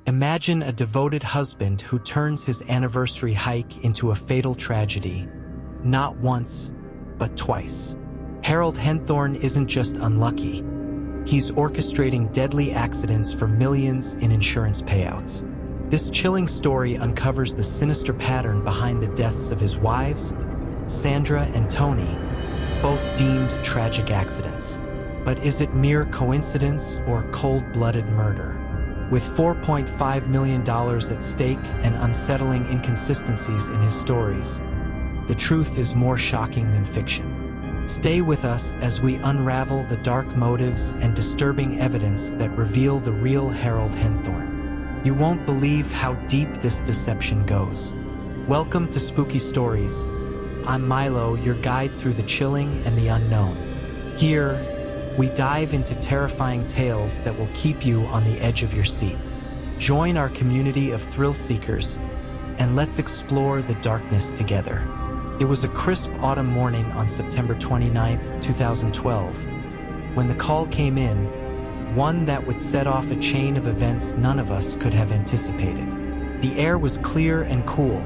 Imagine a devoted husband who turns his anniversary hike into a fatal tragedy, not once, but twice. Harold Henthorne isn't just unlucky. He's orchestrating deadly accidents for millions in insurance payouts. This chilling story uncovers the sinister pattern behind the deaths of his wives, Sandra and Tony, both deemed tragic accidents. But is it mere coincidence or cold-blooded murder? With $4.5 million at stake and unsettling inconsistencies in his stories, the truth is more shocking than fiction. Stay with us as we unravel the dark motives and disturbing evidence that reveal the real Harold Henthorne. You won't believe how deep this deception goes. Welcome to Spooky Stories. I'm Milo, your guide through the chilling and the unknown. Here, we dive into terrifying tales that will keep you on the edge of your seat. Join our community of thrill seekers, and let's explore the darkness together. It was a crisp autumn morning on September 29, 2012, when the call came in, one that would set off a chain of events none of us could have anticipated. The air was clear and cool,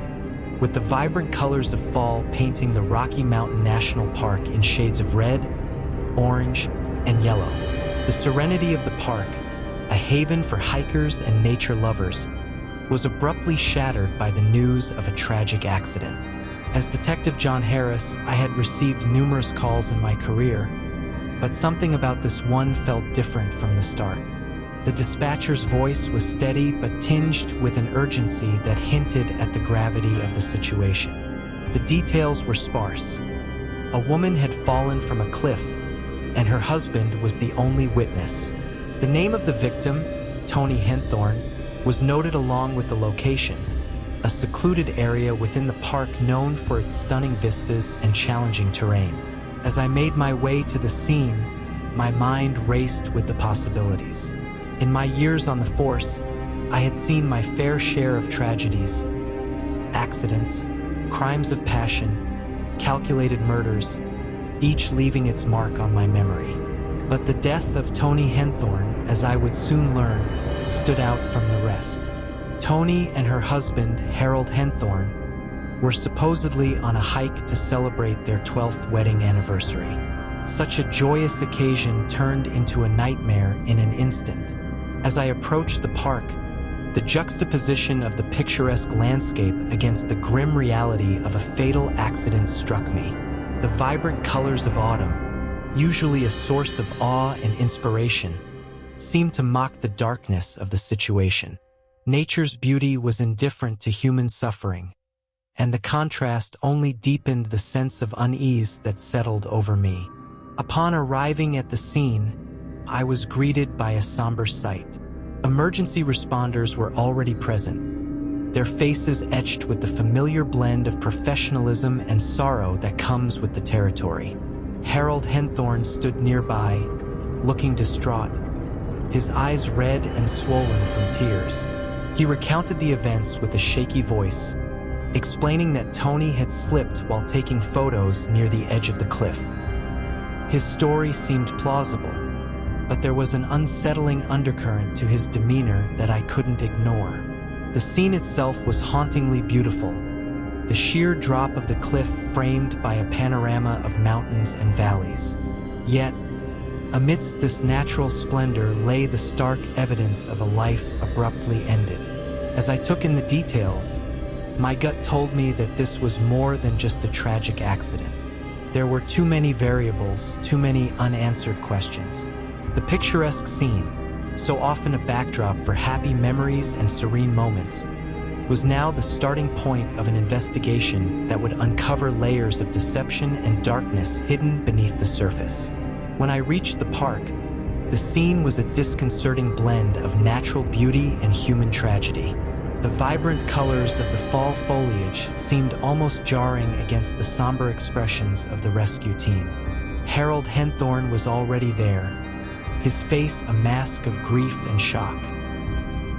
with the vibrant colors of fall painting the Rocky Mountain National Park in shades of red, orange, and yellow. The serenity of the park, a haven for hikers and nature lovers, was abruptly shattered by the news of a tragic accident. As Detective John Harris, I had received numerous calls in my career, but something about this one felt different from the start. The dispatcher's voice was steady but tinged with an urgency that hinted at the gravity of the situation. The details were sparse. A woman had fallen from a cliff, and her husband was the only witness. The name of the victim, Tony Henthorne, was noted along with the location, a secluded area within the park known for its stunning vistas and challenging terrain. As I made my way to the scene, my mind raced with the possibilities. In my years on the force, I had seen my fair share of tragedies, accidents, crimes of passion, calculated murders, each leaving its mark on my memory. But the death of Tony Henthorne, as I would soon learn, stood out from the rest. Tony and her husband, Harold Henthorne, were supposedly on a hike to celebrate their 12th wedding anniversary. Such a joyous occasion turned into a nightmare in an instant. As I approached the park, the juxtaposition of the picturesque landscape against the grim reality of a fatal accident struck me. The vibrant colors of autumn, usually a source of awe and inspiration, seemed to mock the darkness of the situation. Nature's beauty was indifferent to human suffering, and the contrast only deepened the sense of unease that settled over me. Upon arriving at the scene, I was greeted by a somber sight. Emergency responders were already present, their faces etched with the familiar blend of professionalism and sorrow that comes with the territory. Harold Henthorne stood nearby, looking distraught, his eyes red and swollen from tears. He recounted the events with a shaky voice, explaining that Tony had slipped while taking photos near the edge of the cliff. His story seemed plausible, but there was an unsettling undercurrent to his demeanor that I couldn't ignore. The scene itself was hauntingly beautiful, the sheer drop of the cliff framed by a panorama of mountains and valleys. Yet, amidst this natural splendor lay the stark evidence of a life abruptly ended. As I took in the details, my gut told me that this was more than just a tragic accident. There were too many variables, too many unanswered questions. The picturesque scene, so often a backdrop for happy memories and serene moments, was now the starting point of an investigation that would uncover layers of deception and darkness hidden beneath the surface. When I reached the park, the scene was a disconcerting blend of natural beauty and human tragedy. The vibrant colors of the fall foliage seemed almost jarring against the somber expressions of the rescue team. Harold Henthorne was already there, his face a mask of grief and shock.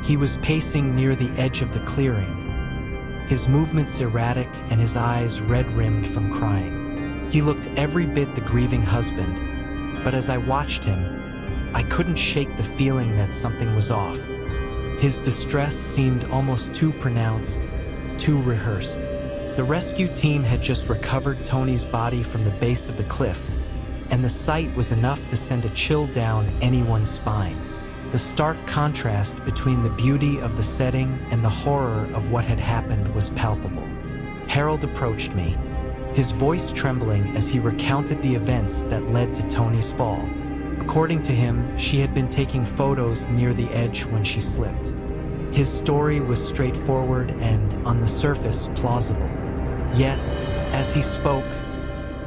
He was pacing near the edge of the clearing, his movements erratic and his eyes red-rimmed from crying. He looked every bit the grieving husband, but as I watched him, I couldn't shake the feeling that something was off. His distress seemed almost too pronounced, too rehearsed. The rescue team had just recovered Tony's body from the base of the cliff, and the sight was enough to send a chill down anyone's spine. The stark contrast between the beauty of the setting and the horror of what had happened was palpable. Harold approached me, his voice trembling as he recounted the events that led to Tony's fall. According to him, she had been taking photos near the edge when she slipped. His story was straightforward and, on the surface, plausible. Yet, as he spoke,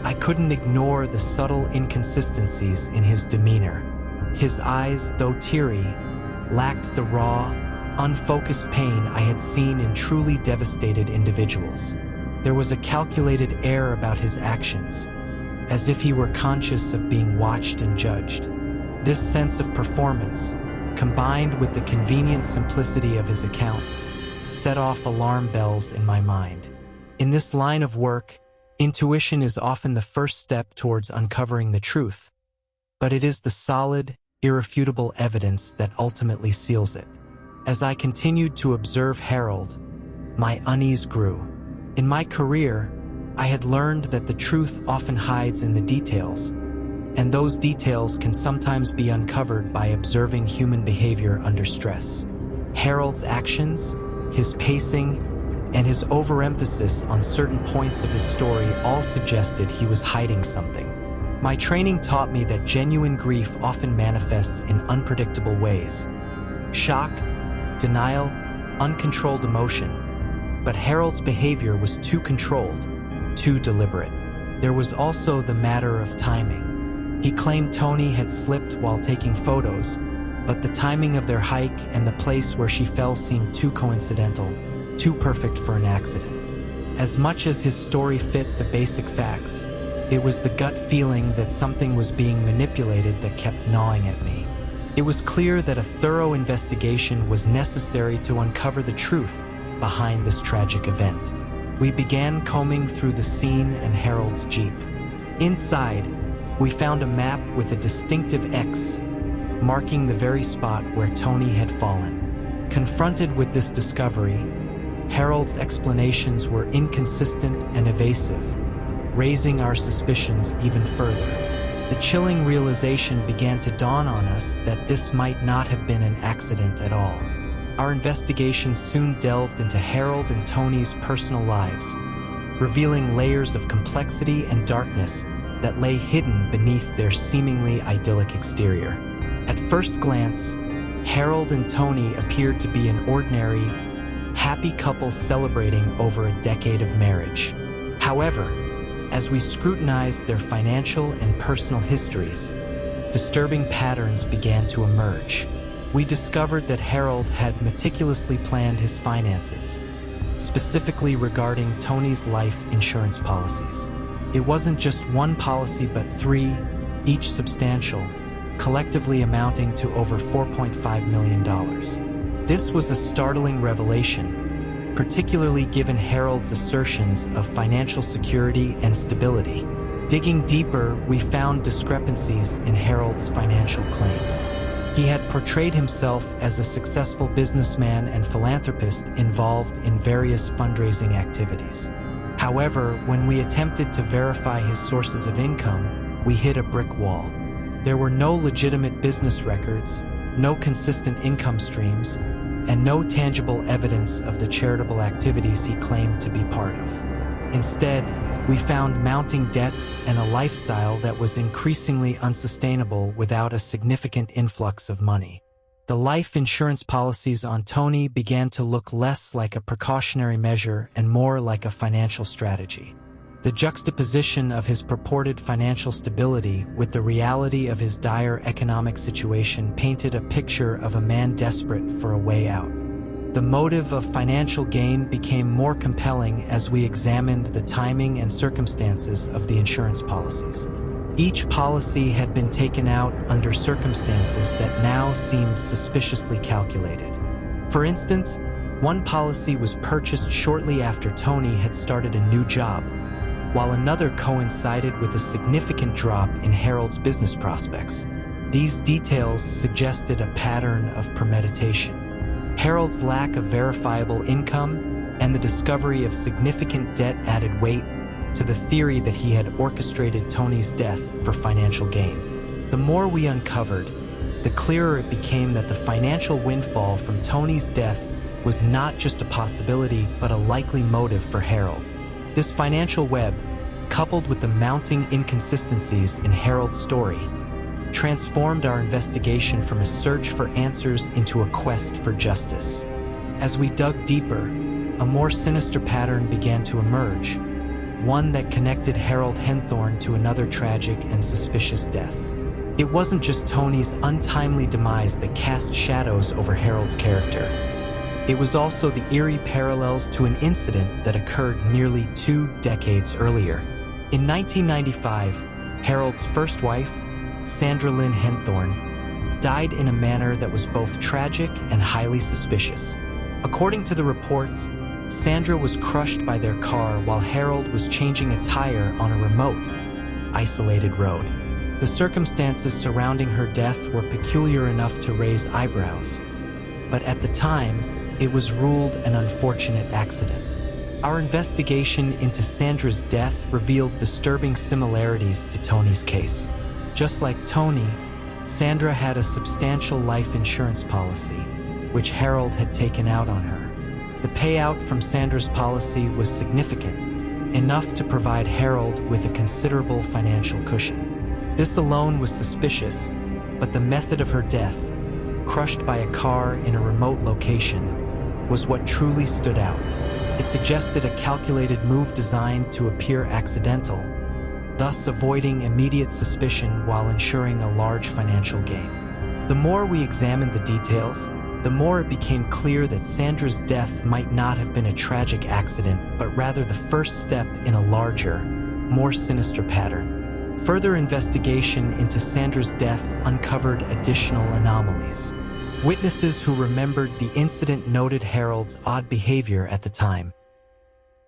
I couldn't ignore the subtle inconsistencies in his demeanor. His eyes, though teary, lacked the raw, unfocused pain I had seen in truly devastated individuals. There was a calculated air about his actions, as if he were conscious of being watched and judged. This sense of performance, combined with the convenient simplicity of his account, set off alarm bells in my mind. In this line of work, intuition is often the first step towards uncovering the truth, but it is the solid, irrefutable evidence that ultimately seals it. As I continued to observe Harold, my unease grew. In my career, I had learned that the truth often hides in the details, and those details can sometimes be uncovered by observing human behavior under stress. Harold's actions, his pacing, and his overemphasis on certain points of his story all suggested he was hiding something. My training taught me that genuine grief often manifests in unpredictable ways. Shock, denial, uncontrolled emotion. But Harold's behavior was too controlled, too deliberate. There was also the matter of timing. He claimed Tony had slipped while taking photos, but the timing of their hike and the place where she fell seemed too coincidental, too perfect for an accident. As much as his story fit the basic facts, it was the gut feeling that something was being manipulated that kept gnawing at me. It was clear that a thorough investigation was necessary to uncover the truth behind this tragic event. We began combing through the scene and Harold's Jeep. Inside, we found a map with a distinctive X, marking the very spot where Tony had fallen. Confronted with this discovery, Harold's explanations were inconsistent and evasive, raising our suspicions even further. The chilling realization began to dawn on us that this might not have been an accident at all. Our investigation soon delved into Harold and Tony's personal lives, revealing layers of complexity and darkness that lay hidden beneath their seemingly idyllic exterior. At first glance, Harold and Tony appeared to be an ordinary, happy couple celebrating over a decade of marriage. However, as we scrutinized their financial and personal histories, disturbing patterns began to emerge. We discovered that Harold had meticulously planned his finances, specifically regarding Tony's life insurance policies. It wasn't just one policy but three, each substantial, collectively amounting to over $4.5 million. This was a startling revelation, particularly given Harold's assertions of financial security and stability. Digging deeper, we found discrepancies in Harold's financial claims. He had portrayed himself as a successful businessman and philanthropist involved in various fundraising activities. However, when we attempted to verify his sources of income, we hit a brick wall. There were no legitimate business records, no consistent income streams, and no tangible evidence of the charitable activities he claimed to be part of. Instead, we found mounting debts and a lifestyle that was increasingly unsustainable without a significant influx of money. The life insurance policies on Tony began to look less like a precautionary measure and more like a financial strategy. The juxtaposition of his purported financial stability with the reality of his dire economic situation painted a picture of a man desperate for a way out. The motive of financial gain became more compelling as we examined the timing and circumstances of the insurance policies. Each policy had been taken out under circumstances that now seemed suspiciously calculated. For instance, one policy was purchased shortly after Tony had started a new job, while another coincided with a significant drop in Harold's business prospects. These details suggested a pattern of premeditation. Harold's lack of verifiable income and the discovery of significant debt added weight to the theory that he had orchestrated Tony's death for financial gain. The more we uncovered, the clearer it became that the financial windfall from Tony's death was not just a possibility, but a likely motive for Harold. This financial web, coupled with the mounting inconsistencies in Harold's story, transformed our investigation from a search for answers into a quest for justice. As we dug deeper, a more sinister pattern began to emerge, one that connected Harold Henthorne to another tragic and suspicious death. It wasn't just Tony's untimely demise that cast shadows over Harold's character. It was also the eerie parallels to an incident that occurred nearly 2 decades earlier. In 1995, Harold's first wife, Sandra Lynn Henthorne, died in a manner that was both tragic and highly suspicious. According to the reports, Sandra was crushed by their car while Harold was changing a tire on a remote, isolated road. The circumstances surrounding her death were peculiar enough to raise eyebrows, but at the time, it was ruled an unfortunate accident. Our investigation into Sandra's death revealed disturbing similarities to Tony's case. Just like Tony, Sandra had a substantial life insurance policy, which Harold had taken out on her. The payout from Sandra's policy was significant, enough to provide Harold with a considerable financial cushion. This alone was suspicious, but the method of her death, crushed by a car in a remote location, was what truly stood out. It suggested a calculated move designed to appear accidental, thus avoiding immediate suspicion while ensuring a large financial gain. The more we examined the details, the more it became clear that Sandra's death might not have been a tragic accident, but rather the first step in a larger, more sinister pattern. Further investigation into Sandra's death uncovered additional anomalies. Witnesses who remembered the incident noted Harold's odd behavior at the time.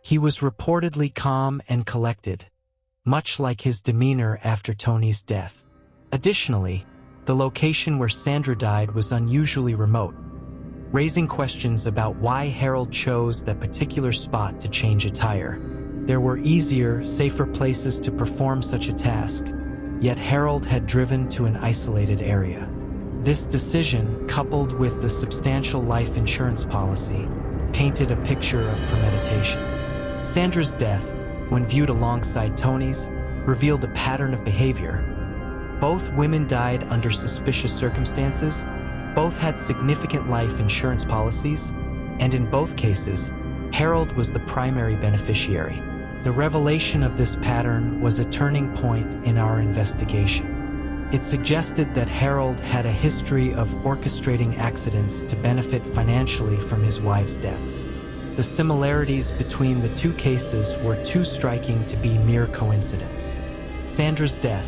He was reportedly calm and collected, much like his demeanor after Tony's death. Additionally, the location where Sandra died was unusually remote, raising questions about why Harold chose that particular spot to change a tire. There were easier, safer places to perform such a task, yet Harold had driven to an isolated area. This decision, coupled with the substantial life insurance policy, painted a picture of premeditation. Sandra's death, when viewed alongside Tony's, revealed a pattern of behavior. Both women died under suspicious circumstances, both had significant life insurance policies, and in both cases, Harold was the primary beneficiary. The revelation of this pattern was a turning point in our investigation. It suggested that Harold had a history of orchestrating accidents to benefit financially from his wives' deaths. The similarities between the two cases were too striking to be mere coincidence. Sandra's death,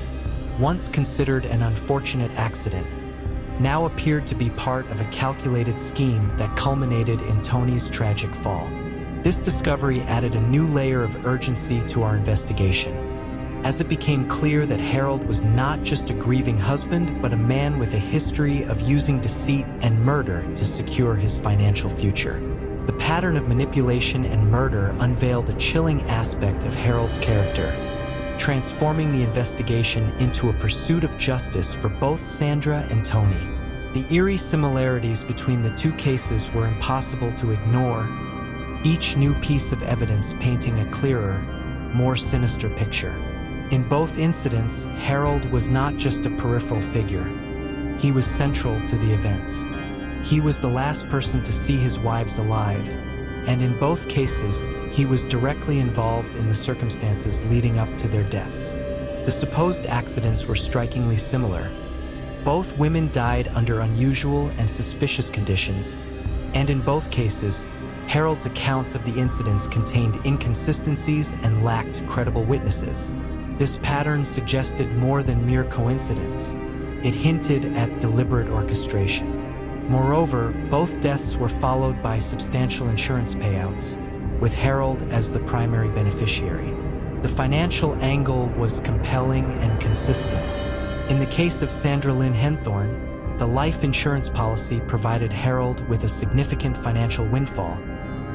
once considered an unfortunate accident, now appeared to be part of a calculated scheme that culminated in Tony's tragic fall. This discovery added a new layer of urgency to our investigation, as it became clear that Harold was not just a grieving husband, but a man with a history of using deceit and murder to secure his financial future. The pattern of manipulation and murder unveiled a chilling aspect of Harold's character, transforming the investigation into a pursuit of justice for both Sandra and Tony. The eerie similarities between the two cases were impossible to ignore, each new piece of evidence painting a clearer, more sinister picture. In both incidents, Harold was not just a peripheral figure. He was central to the events. He was the last person to see his wives alive, and in both cases, he was directly involved in the circumstances leading up to their deaths. The supposed accidents were strikingly similar. Both women died under unusual and suspicious conditions, and in both cases, Harold's accounts of the incidents contained inconsistencies and lacked credible witnesses. This pattern suggested more than mere coincidence. It hinted at deliberate orchestration. Moreover, both deaths were followed by substantial insurance payouts, with Harold as the primary beneficiary. The financial angle was compelling and consistent. In the case of Sandra Lynn Henthorne, The life insurance policy provided Harold with a significant financial windfall,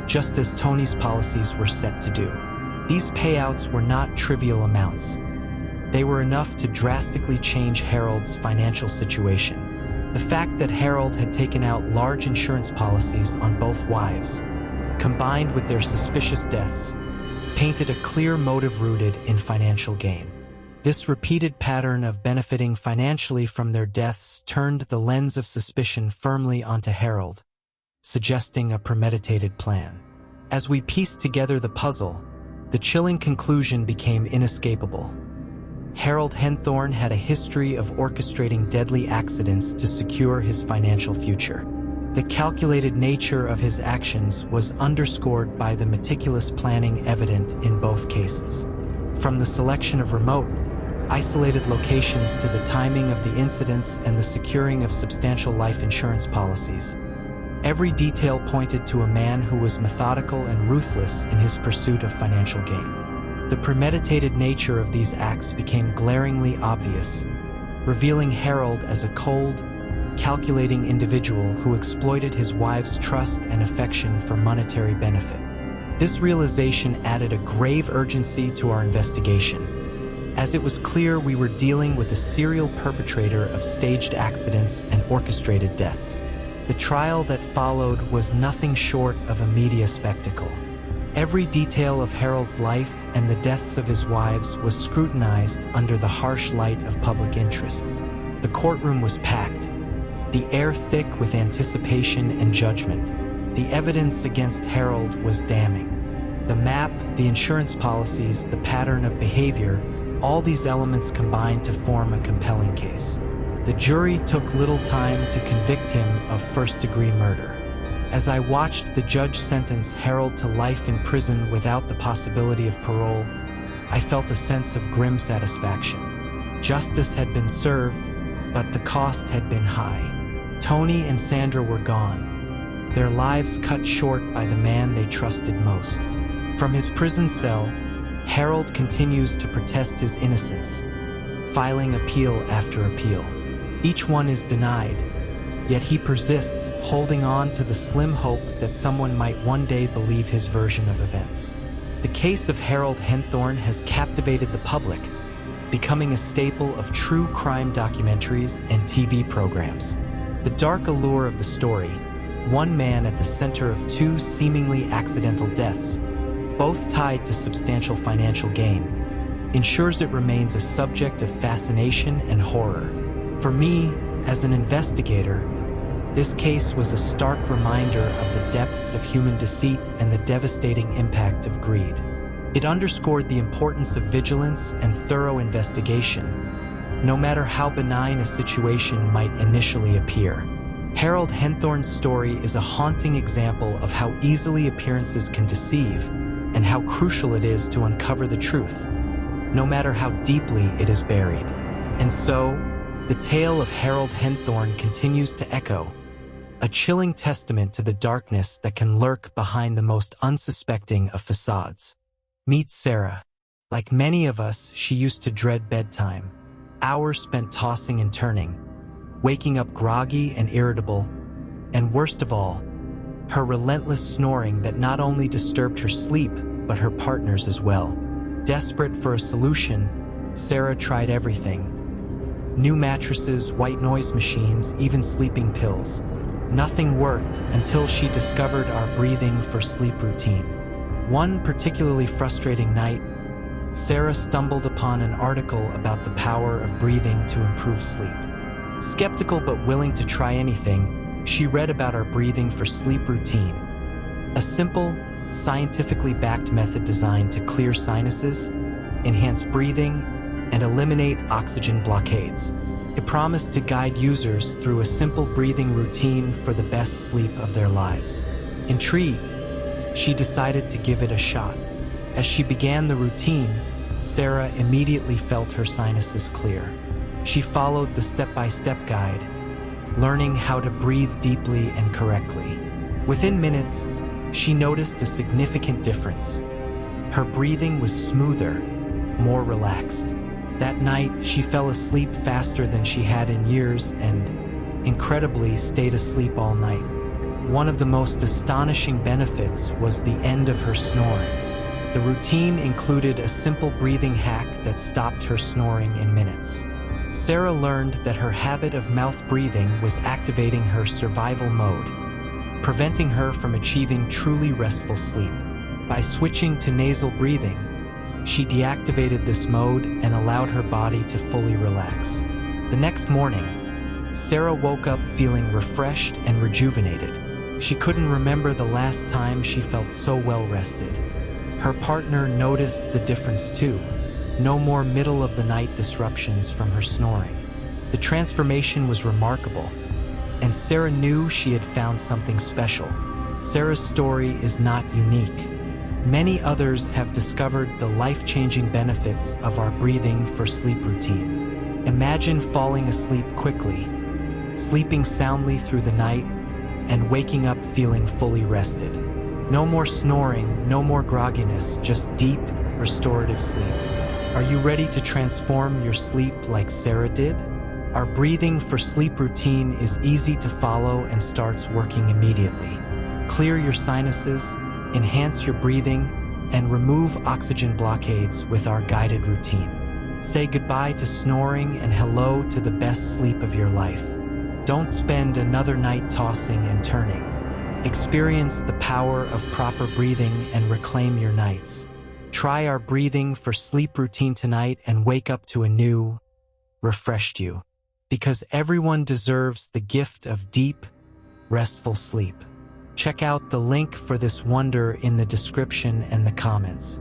just as Tony's policies were set to do. These payouts were not trivial amounts. They were enough to drastically change Harold's financial situation. The fact that Harold had taken out large insurance policies on both wives, combined with their suspicious deaths, painted a clear motive rooted in financial gain. This repeated pattern of benefiting financially from their deaths turned the lens of suspicion firmly onto Harold, suggesting a premeditated plan. As we pieced together the puzzle, the chilling conclusion became inescapable. Harold Henthorne had a history of orchestrating deadly accidents to secure his financial future. The calculated nature of his actions was underscored by the meticulous planning evident in both cases. From the selection of remote, isolated locations to the timing of the incidents and the securing of substantial life insurance policies, every detail pointed to a man who was methodical and ruthless in his pursuit of financial gain. The premeditated nature of these acts became glaringly obvious, revealing Harold as a cold, calculating individual who exploited his wife's trust and affection for monetary benefit. This realization added a grave urgency to our investigation, as it was clear we were dealing with a serial perpetrator of staged accidents and orchestrated deaths. The trial that followed was nothing short of a media spectacle. Every detail of Harold's life and the deaths of his wives was scrutinized under the harsh light of public interest. The courtroom was packed, the air thick with anticipation and judgment. The evidence against Harold was damning. The map, the insurance policies, the pattern of behavior, all these elements combined to form a compelling case. The jury took little time to convict him of first-degree murder. As I watched the judge sentence Harold to life in prison without the possibility of parole, I felt a sense of grim satisfaction. Justice had been served, but the cost had been high. Tony and Sandra were gone, their lives cut short by the man they trusted most. From his prison cell, Harold continues to protest his innocence, filing appeal after appeal. Each one is denied, yet he persists, holding on to the slim hope that someone might one day believe his version of events. The case of Harold Henthorne has captivated the public, becoming a staple of true crime documentaries and TV programs. The dark allure of the story, one man at the center of two seemingly accidental deaths, both tied to substantial financial gain, ensures it remains a subject of fascination and horror. For me, as an investigator, this case was a stark reminder of the depths of human deceit and the devastating impact of greed. It underscored the importance of vigilance and thorough investigation, no matter how benign a situation might initially appear. Harold Henthorne's story is a haunting example of how easily appearances can deceive, and how crucial it is to uncover the truth, no matter how deeply it is buried. And so, the tale of Harold Henthorne continues to echo, a chilling testament to the darkness that can lurk behind the most unsuspecting of facades. Meet Sarah. Like many of us, she used to dread bedtime, hours spent tossing and turning, waking up groggy and irritable, and worst of all, her relentless snoring that not only disturbed her sleep, but her partner's as well. Desperate for a solution, Sarah tried everything. New mattresses, white noise machines, even sleeping pills. Nothing worked until she discovered our breathing for sleep routine. One particularly frustrating night, Sarah stumbled upon an article about the power of breathing to improve sleep. Skeptical but willing to try anything, she read about our breathing for sleep routine, a simple, scientifically backed method designed to clear sinuses, enhance breathing, and eliminate oxygen blockades. It promised to guide users through a simple breathing routine for the best sleep of their lives. Intrigued, she decided to give it a shot. As she began the routine, Sarah immediately felt her sinuses clear. She followed the step-by-step guide, learning how to breathe deeply and correctly. Within minutes, she noticed a significant difference. Her breathing was smoother, more relaxed. That night, she fell asleep faster than she had in years, and incredibly stayed asleep all night. One of the most astonishing benefits was the end of her snoring. The routine included a simple breathing hack that stopped her snoring in minutes. Sarah learned that her habit of mouth breathing was activating her survival mode, preventing her from achieving truly restful sleep. By switching to nasal breathing, she deactivated this mode and allowed her body to fully relax. The next morning, Sarah woke up feeling refreshed and rejuvenated. She couldn't remember the last time she felt so well rested. Her partner noticed the difference too. No more middle-of-the-night disruptions from her snoring. The transformation was remarkable, and Sarah knew she had found something special. Sarah's story is not unique. Many others have discovered the life-changing benefits of our breathing for sleep routine. Imagine falling asleep quickly, sleeping soundly through the night, and waking up feeling fully rested. No more snoring, no more grogginess, just deep, restorative sleep. Are you ready to transform your sleep like Sarah did? Our breathing for sleep routine is easy to follow and starts working immediately. Clear your sinuses, enhance your breathing, and remove oxygen blockades with our guided routine. Say goodbye to snoring and hello to the best sleep of your life. Don't spend another night tossing and turning. Experience the power of proper breathing and reclaim your nights. Try our breathing for sleep routine tonight and wake up to a new, refreshed you. Because everyone deserves the gift of deep, restful sleep. Check out the link for this wonder in the description and the comments.